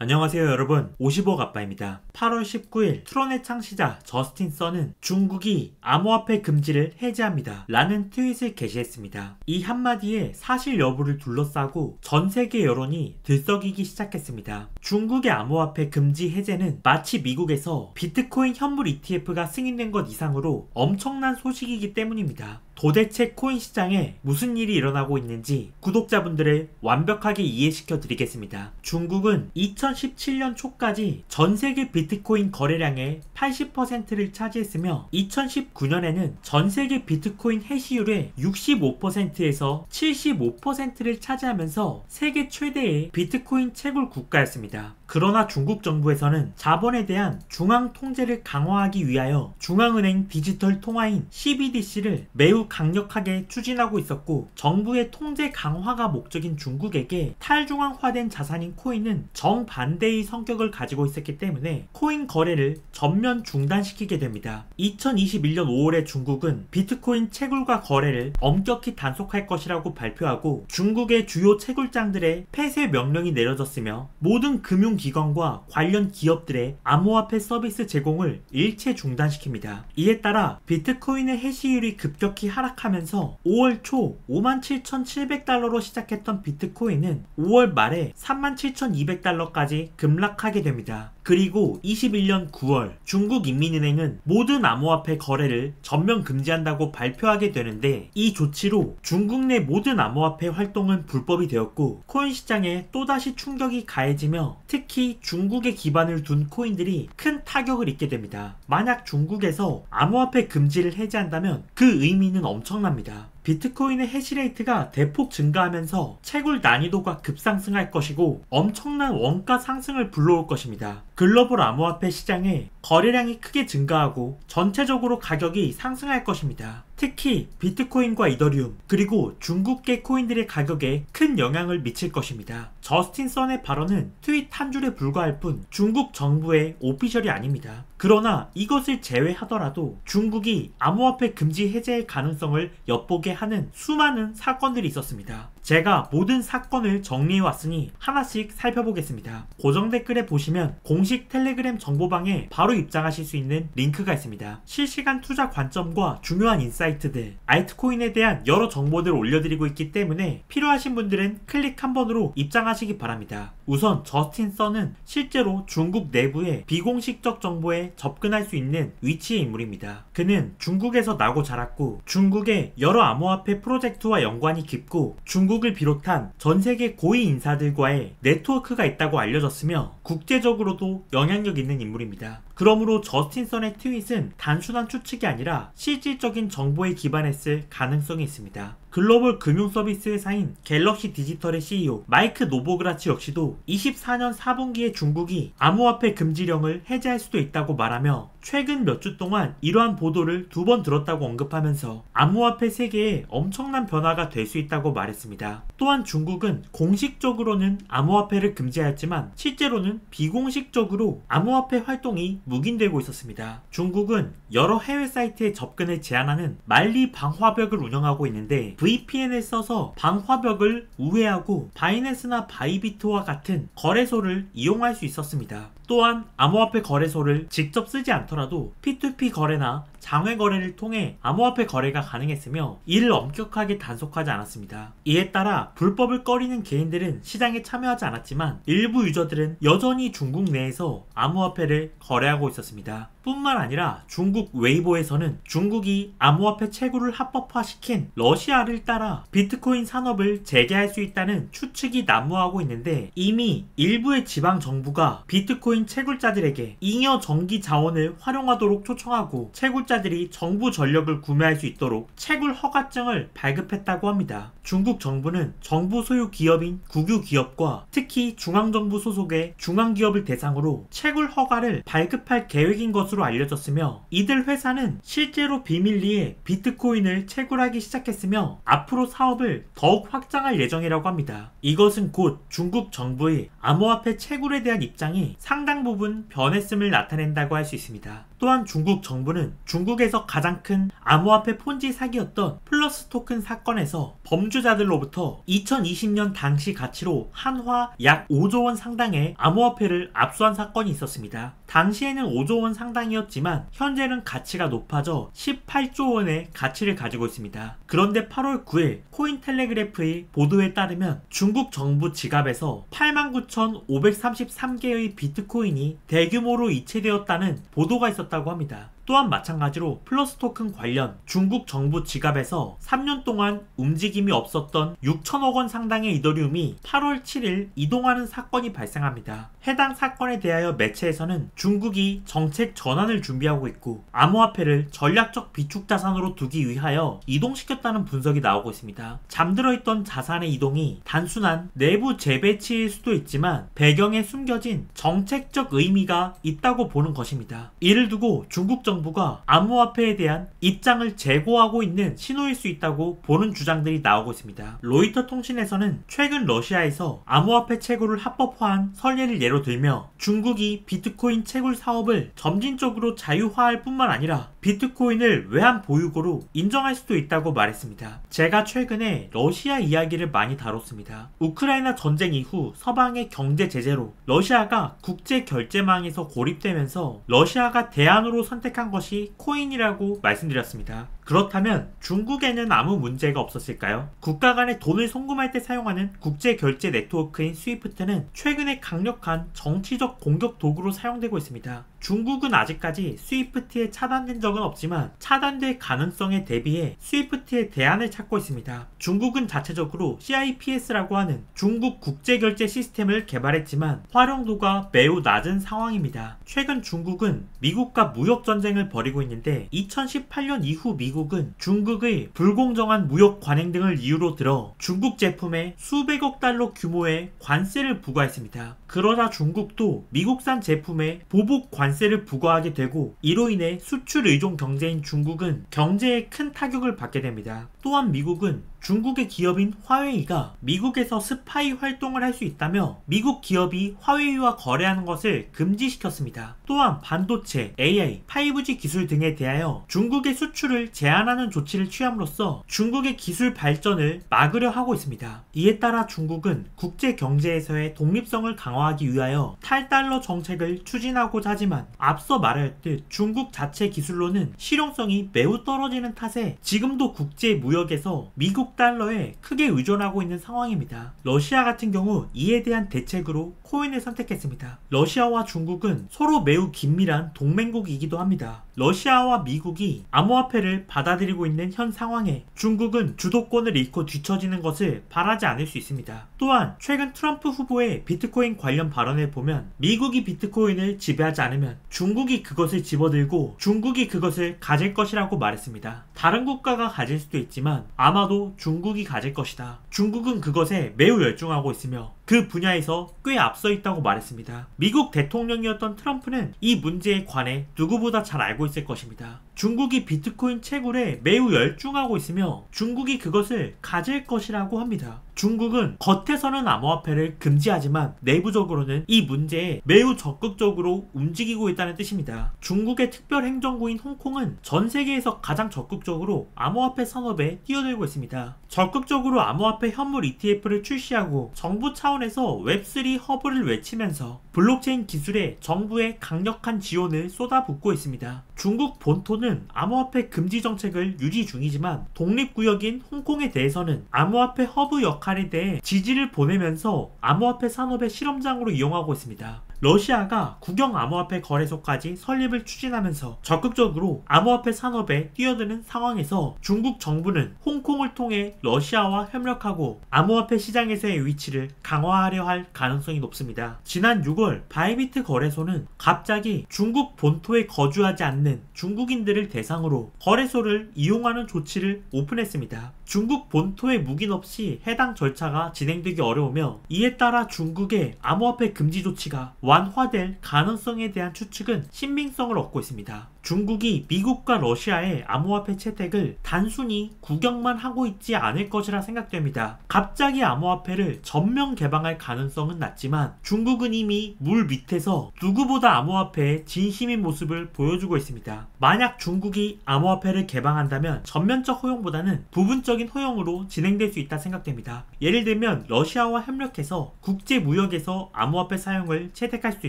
안녕하세요 여러분, 50억 아빠입니다. 8월 19일 트론의 창시자 저스틴 선은 중국이 암호화폐 금지를 해제합니다 라는 트윗을 게시했습니다. 이 한마디에 사실 여부를 둘러싸고 전세계 여론이 들썩이기 시작했습니다. 중국의 암호화폐 금지 해제는 마치 미국에서 비트코인 현물 ETF가 승인된 것 이상으로 엄청난 소식이기 때문입니다. 도대체 코인 시장에 무슨 일이 일어나고 있는지 구독자분들을 완벽하게 이해시켜 드리겠습니다. 중국은 2017년 초까지 전세계 비트코인 거래량의 80%를 차지했으며 2019년에는 전세계 비트코인 해시율의 65%에서 75%를 차지하면서 세계 최대의 비트코인 채굴 국가였습니다. 그러나 중국 정부에서는 자본에 대한 중앙 통제를 강화하기 위하여 중앙은행 디지털 통화인 CBDC를 매우 강력하게 추진하고 있었고, 정부의 통제 강화가 목적인 중국에게 탈중앙화된 자산인 코인은 정반대의 성격을 가지고 있었기 때문에 코인 거래를 전면 중단시키게 됩니다. 2021년 5월에 중국은 비트코인 채굴과 거래를 엄격히 단속할 것이라고 발표하고 중국의 주요 채굴장들의 폐쇄 명령이 내려졌으며 모든 금융기관과 관련 기업들의 암호화폐 서비스 제공을 일체 중단시킵니다. 이에 따라 비트코인의 해시율이 급격히 하락하면서 5월 초 57,700달러로 시작했던 비트코인은 5월 말에 37,200달러까지 급락하게 됩니다. 그리고 21년 9월 중국 인민은행은 모든 암호화폐 거래를 전면 금지한다고 발표하게 되는데, 이 조치로 중국 내 모든 암호화폐 활동은 불법이 되었고 코인 시장에 또다시 충격이 가해지며 특히 중국에 기반을 둔 코인들이 큰 타격을 입게 됩니다. 만약 중국에서 암호화폐 금지를 해제한다면 그 의미는 엄청납니다. 비트코인의 해시레이트가 대폭 증가하면서 채굴 난이도가 급상승할 것이고 엄청난 원가 상승을 불러올 것입니다. 글로벌 암호화폐 시장에 거래량이 크게 증가하고 전체적으로 가격이 상승할 것입니다. 특히 비트코인과 이더리움 그리고 중국계 코인들의 가격에 큰 영향을 미칠 것입니다. 저스틴 선의 발언은 트윗 한 줄에 불과할 뿐 중국 정부의 오피셜이 아닙니다. 그러나 이것을 제외하더라도 중국이 암호화폐 금지 해제의 가능성을 엿보게 하는 수많은 사건들이 있었습니다. 제가 모든 사건을 정리해왔으니 하나씩 살펴보겠습니다. 고정 댓글에 보시면 공식 텔레그램 정보방에 바로 입장하실 수 있는 링크가 있습니다. 실시간 투자 관점과 중요한 인사이트들, 알트코인에 대한 여러 정보들을 올려드리고 있기 때문에 필요하신 분들은 클릭 한 번으로 입장하시기 바랍니다. 우선 저스틴 선은 실제로 중국 내부의 비공식적 정보에 접근할 수 있는 위치의 인물입니다. 그는 중국에서 나고 자랐고 중국의 여러 암호화폐 프로젝트와 연관이 깊고 중국을 비롯한 전세계 고위 인사들과의 네트워크가 있다고 알려졌으며 국제적으로도 영향력 있는 인물입니다. 그러므로 저스틴 선의 트윗은 단순한 추측이 아니라 실질적인 정보에 기반했을 가능성이 있습니다. 글로벌 금융 서비스 회사인 갤럭시 디지털의 CEO 마이크 노보그라치 역시도 24년 4분기에 중국이 암호화폐 금지령을 해제할 수도 있다고 말하며 최근 몇 주 동안 이러한 보도를 2번 들었다고 언급하면서 암호화폐 세계에 엄청난 변화가 될 수 있다고 말했습니다. 또한 중국은 공식적으로는 암호화폐를 금지하였지만 실제로는 비공식적으로 암호화폐 활동이 묵인되고 있었습니다. 중국은 여러 해외 사이트에 접근을 제한하는 만리 방화벽을 운영하고 있는데 VPN을 써서 방화벽을 우회하고 바이낸스나 바이비트와 같은 거래소를 이용할 수 있었습니다. 또한 암호화폐 거래소를 직접 쓰지 않더라도 P2P 거래나 장외 거래를 통해 암호화폐 거래가 가능했으며 이를 엄격하게 단속하지 않았습니다. 이에 따라 불법을 꺼리는 개인들은 시장에 참여하지 않았지만 일부 유저들은 여전히 중국 내에서 암호화폐를 거래하고 있었습니다. 뿐만 아니라 중국 웨이보에서는 중국이 암호화폐 채굴을 합법화시킨 러시아를 따라 비트코인 산업을 재개할 수 있다는 추측이 난무하고 있는데, 이미 일부의 지방 정부가 비트코인 채굴자들에게 잉여 전기 자원을 활용하도록 초청하고 채굴자들이 정부 전력을 구매할 수 있도록 채굴 허가증을 발급했다고 합니다. 중국 정부는 정부 소유 기업인 국유 기업과 특히 중앙정부 소속의 중앙기업을 대상으로 채굴 허가를 발급할 계획인 것으로 알려졌으며, 이들 회사는 실제로 비밀리에 비트코인을 채굴하기 시작했으며 앞으로 사업을 더욱 확장할 예정이라고 합니다. 이것은 곧 중국 정부의 암호화폐 채굴에 대한 입장이 상당 부분 변했음을 나타낸다고 할 수 있습니다. 또한 중국 정부는 중국에서 가장 큰 암호화폐 폰지 사기였던 플러스 토큰 사건에서 범죄자들로부터 2020년 당시 가치로 한화 약 5조 원 상당의 암호화폐를 압수한 사건이 있었습니다. 당시에는 5조 원 상당이었지만 현재는 가치가 높아져 18조 원의 가치를 가지고 있습니다. 그런데 8월 9일 코인텔레그래프의 보도에 따르면 중국 정부 지갑에서 89,533개의 비트코인이 대규모로 이체되었다는 보도가 있었다고 합니다. 또한 마찬가지로 플러스 토큰 관련 중국 정부 지갑에서 3년 동안 움직임이 없었던 6천억 원 상당의 이더리움이 8월 7일 이동하는 사건이 발생합니다. 해당 사건에 대하여 매체에서는 중국이 정책 전환을 준비하고 있고 암호화폐를 전략적 비축 자산으로 두기 위하여 이동시켰다는 분석이 나오고 있습니다. 잠들어 있던 자산의 이동이 단순한 내부 재배치일 수도 있지만 배경에 숨겨진 정책적 의미가 있다고 보는 것입니다. 이를 두고 중국 정부가 암호화폐에 대한 입장을 재고하고 있는 신호일 수 있다고 보는 주장들이 나오고 있습니다. 로이터 통신에서는 최근 러시아에서 암호화폐 채굴을 합법화한 선례를 예로 들며 중국이 비트코인 채굴 사업을 점진적으로 자유화할 뿐만 아니라 비트코인을 외환 보유고로 인정할 수도 있다고 말했습니다. 제가 최근에 러시아 이야기를 많이 다뤘습니다. 우크라이나 전쟁 이후 서방의 경제 제재로 러시아가 국제 결제망에서 고립되면서 러시아가 대안으로 선택한 것이 코인이라고 말씀드렸습니다. 그렇다면 중국에는 아무 문제가 없었을까요? 국가 간에 돈을 송금할 때 사용하는 국제 결제 네트워크인 스위프트는 최근에 강력한 정치적 공격 도구로 사용되고 있습니다. 중국은 아직까지 스위프트에 차단된 적은 없지만 차단될 가능성에 대비해 스위프트의 대안을 찾고 있습니다. 중국은 자체적으로 CIPS라고 하는 중국 국제결제 시스템을 개발했지만 활용도가 매우 낮은 상황입니다. 최근 중국은 미국과 무역전쟁을 벌이고 있는데 2018년 이후 미국은 중국의 불공정한 무역 관행 등을 이유로 들어 중국 제품에 수백억 달러 규모의 관세를 부과했습니다. 그러자 중국도 미국산 제품에 보복 관세를 부과하게 되고 이로 인해 수출 의존 경제인 중국은 경제에 큰 타격을 받게 됩니다. 또한 미국은 중국의 기업인 화웨이가 미국에서 스파이 활동을 할 수 있다며 미국 기업이 화웨이와 거래하는 것을 금지시켰습니다. 또한 반도체, AI, 5G 기술 등에 대하여 중국의 수출을 제한하는 조치를 취함으로써 중국의 기술 발전을 막으려 하고 있습니다. 이에 따라 중국은 국제 경제에서의 독립성을 강화하기 위하여 탈달러 정책을 추진하고자 하지만 앞서 말했듯 중국 자체 기술로는 실용성이 매우 떨어지는 탓에 지금도 국제 무역에서 미국 달러에 크게 의존하고 있는 상황입니다. 러시아 같은 경우 이에 대한 대책으로 코인을 선택했습니다. 러시아와 중국은 서로 매우 긴밀한 동맹국이기도 합니다. 러시아와 미국이 암호화폐를 받아들이고 있는 현 상황에 중국은 주도권을 잃고 뒤처지는 것을 바라지 않을 수 있습니다. 또한 최근 트럼프 후보의 비트코인 관련 발언을 보면 미국이 비트코인을 지배하지 않으면 중국이 그것을 집어들고 중국이 그것을 가질 것이라고 말했습니다. 다른 국가가 가질 수도 있지만 아마도 중국이 가질 것이다. 중국은 그것에 매우 열중하고 있으며 그 분야에서 꽤 앞서 있다고 말했습니다. 미국 대통령이었던 트럼프는 이 문제에 관해 누구보다 잘 알고 있을 것입니다. 중국이 비트코인 채굴에 매우 열중하고 있으며 중국이 그것을 가질 것이라고 합니다. 중국은 겉에서는 암호화폐를 금지하지만 내부적으로는 이 문제에 매우 적극적으로 움직이고 있다는 뜻입니다. 중국의 특별행정구인 홍콩은 전 세계에서 가장 적극적으로 암호화폐 산업에 뛰어들고 있습니다. 적극적으로 암호화폐 현물 ETF를 출시하고 정부 차원에서 웹3 허브를 외치면서 블록체인 기술에 정부의 강력한 지원을 쏟아붓고 있습니다. 중국 본토는 암호화폐 금지 정책을 유지 중이지만 독립구역인 홍콩에 대해서는 암호화폐 허브 역할에 대해 지지를 보내면서 암호화폐 산업의 실험장으로 이용하고 있습니다. 러시아가 국영 암호화폐 거래소까지 설립을 추진하면서 적극적으로 암호화폐 산업에 뛰어드는 상황에서 중국 정부는 홍콩을 통해 러시아와 협력하고 암호화폐 시장에서의 위치를 강화하려 할 가능성이 높습니다. 지난 6월 바이비트 거래소는 갑자기 중국 본토에 거주하지 않는 중국인들을 대상으로 거래소를 이용하는 조치를 오픈했습니다. 중국 본토에 묵인 없이 해당 절차가 진행되기 어려우며 이에 따라 중국의 암호화폐 금지 조치가 완화될 가능성에 대한 추측은 신빙성을 얻고 있습니다. 중국이 미국과 러시아의 암호화폐 채택을 단순히 구경만 하고 있지 않을 것이라 생각됩니다. 갑자기 암호화폐를 전면 개방할 가능성은 낮지만 중국은 이미 물 밑에서 누구보다 암호화폐의 진심인 모습을 보여주고 있습니다. 만약 중국이 암호화폐를 개방한다면 전면적 허용보다는 부분적인 허용으로 진행될 수 있다 생각됩니다. 예를 들면 러시아와 협력해서 국제무역에서 암호화폐 사용을 채택할 수도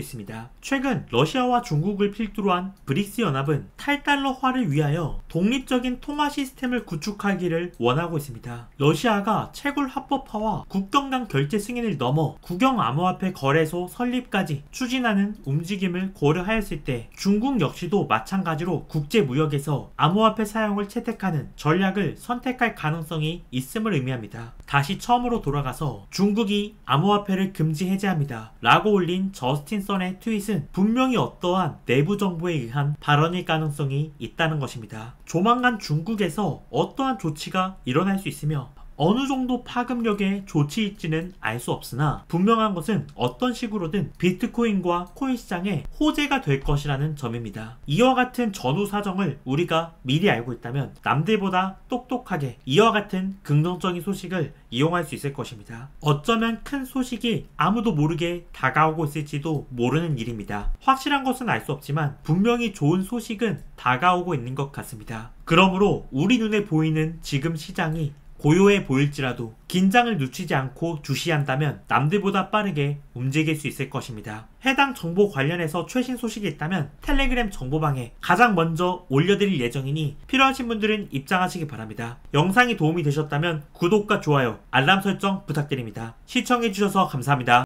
있습니다. 최근 러시아와 중국을 필두로 한 브릭스 연합은 탈달러화를 위하여 독립적인 통화 시스템을 구축하기를 원하고 있습니다. 러시아가 채굴 합법화와 국경 간 결제 승인을 넘어 국영 암호화폐 거래소 설립까지 추진하는 움직임을 고려하였을 때 중국 역시도 마찬가지로 국제무역에서 암호화폐 사용을 채택하는 전략을 선택할 가능성이 있음을 의미합니다. 다시 처음으로 돌아가서 중국이 암호화폐를 금지 해제합니다 라고 올린 저스틴 선의 트윗은 분명히 어떠한 내부 정보에 의한 발언일 가능성이 있다는 것입니다. 조만간 중국에서 어떠한 조치가 일어날 수 있으며 어느 정도 파급력의 조치일지는 알 수 없으나 분명한 것은 어떤 식으로든 비트코인과 코인 시장에 호재가 될 것이라는 점입니다. 이와 같은 전후 사정을 우리가 미리 알고 있다면 남들보다 똑똑하게 이와 같은 긍정적인 소식을 이용할 수 있을 것입니다. 어쩌면 큰 소식이 아무도 모르게 다가오고 있을지도 모르는 일입니다. 확실한 것은 알 수 없지만 분명히 좋은 소식은 다가오고 있는 것 같습니다. 그러므로 우리 눈에 보이는 지금 시장이 고요해 보일지라도 긴장을 늦추지 않고 주시한다면 남들보다 빠르게 움직일 수 있을 것입니다. 해당 정보 관련해서 최신 소식이 있다면 텔레그램 정보방에 가장 먼저 올려드릴 예정이니 필요하신 분들은 입장하시기 바랍니다. 영상이 도움이 되셨다면 구독과 좋아요, 알람 설정 부탁드립니다. 시청해주셔서 감사합니다.